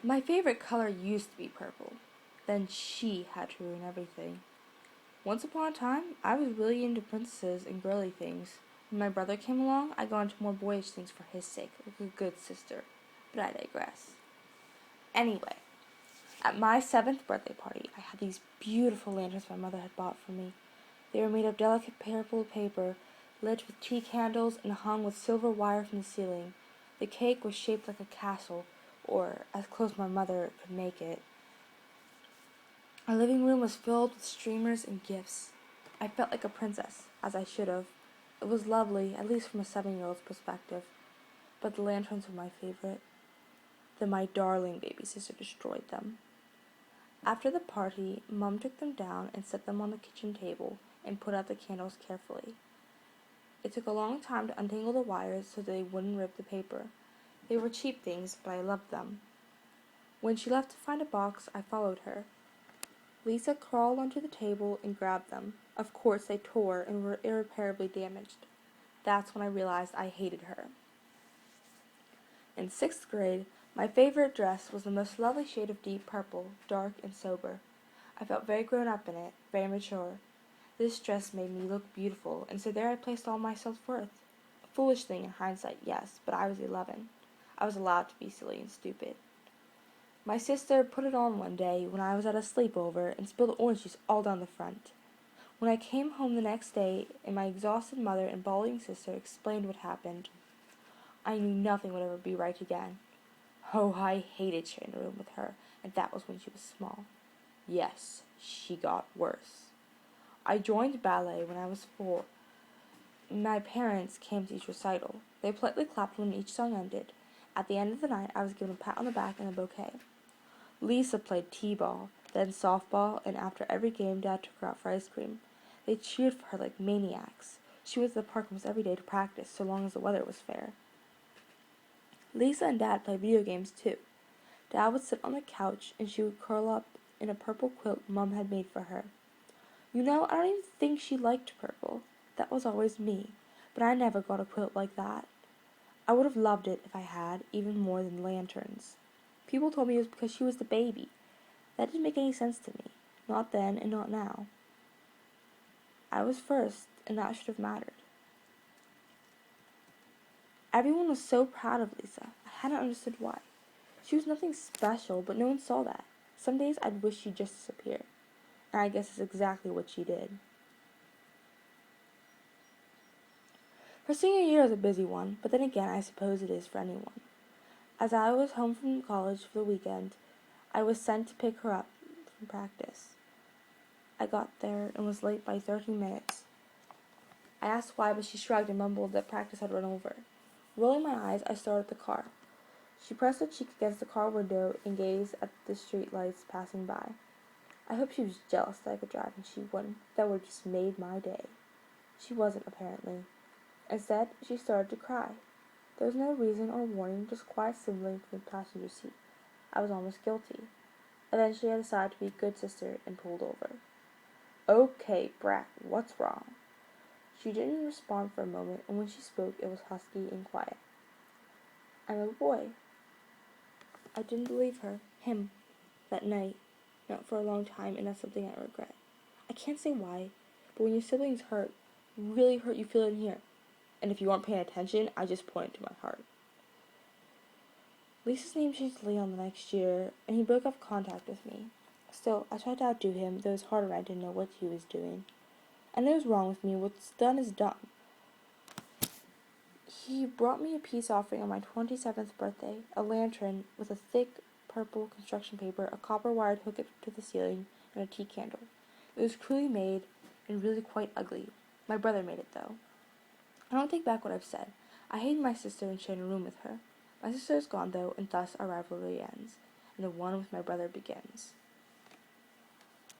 My favorite color used to be purple. Then she had to ruin everything. Once upon a time, I was really into princesses and girly things. When my brother came along, I got into more boyish things for his sake, like a good sister. But I digress. Anyway, at my 7th birthday party, I had these beautiful lanterns my mother had bought for me. They were made of delicate purple paper, lit with tea candles, and hung with silver wire from the ceiling. The cake was shaped like a castle, or as close as my mother could make it. Our living room was filled with streamers and gifts. I felt like a princess, as I should have. It was lovely, at least from a 7-year-old's perspective. But the lanterns were my favorite. Then my darling baby sister destroyed them. After the party, Mum took them down and set them on the kitchen table and put out the candles carefully. It took a long time to untangle the wires so they wouldn't rip the paper. They were cheap things, but I loved them. When she left to find a box, I followed her. Lisa crawled onto the table and grabbed them. Of course, they tore and were irreparably damaged. That's when I realized I hated her. In 6th grade, my favorite dress was the most lovely shade of deep purple, dark and sober. I felt very grown up in it, very mature. This dress made me look beautiful, and so there I placed all my self-worth. A foolish thing in hindsight, yes, but I was 11. I was allowed to be silly and stupid. My sister put it on one day when I was at a sleepover and spilled orange juice all down the front. When I came home the next day, and my exhausted mother and bawling sister explained what happened, I knew nothing would ever be right again. Oh, I hated sharing a room with her, and that was when she was small. Yes, she got worse. I joined ballet when I was 4. My parents came to each recital. They politely clapped when each song ended. At the end of the night, I was given a pat on the back and a bouquet. Lisa played t-ball, then softball, and after every game, Dad took her out for ice cream. They cheered for her like maniacs. She was at the park almost every day to practice, so long as the weather was fair. Lisa and Dad played video games too. Dad would sit on the couch, and she would curl up in a purple quilt Mum had made for her. You know, I don't even think she liked purple. That was always me, but I never got a quilt like that. I would have loved it if I had, even more than lanterns. People told me it was because she was the baby. That didn't make any sense to me. Not then and not now. I was first, and that should have mattered. Everyone was so proud of Lisa. I hadn't understood why. She was nothing special, but no one saw that. Some days I'd wish she'd just disappear. And I guess it's exactly what she did. Her senior year was a busy one, but then again I suppose it is for anyone. As I was home from college for the weekend, I was sent to pick her up from practice. I got there and was late by 30 minutes. I asked why, but she shrugged and mumbled that practice had run over. Rolling my eyes, I started the car. She pressed her cheek against the car window and gazed at the street lights passing by. I hoped she was jealous that I could drive and she wouldn't. That would have just made my day. She wasn't, apparently. Instead, she started to cry. There was no reason or warning, just quiet sibling from the passenger seat. I was almost guilty. Eventually, I decided to be a good sister and pulled over. Okay, brat, what's wrong? She didn't respond for a moment, and when she spoke, it was husky and quiet. I'm a boy. I didn't believe him, that night, not for a long time, and that's something I regret. I can't say why, but when your siblings hurt, really hurt, you feel it in here. And if you aren't paying attention, I just point to my heart. Lisa's name changed to Leon the next year, and he broke off contact with me. Still, I tried to outdo him, though it was harder when I didn't know what he was doing. I know what's wrong with me. What's done is done. He brought me a peace offering on my 27th birthday, a lantern with a thick purple construction paper, a copper-wired hook to the ceiling, and a tea candle. It was crudely made and really quite ugly. My brother made it, though. I don't take back what I've said. I hated my sister and shared a room with her. My sister is gone, though, and thus our rivalry ends, and the one with my brother begins.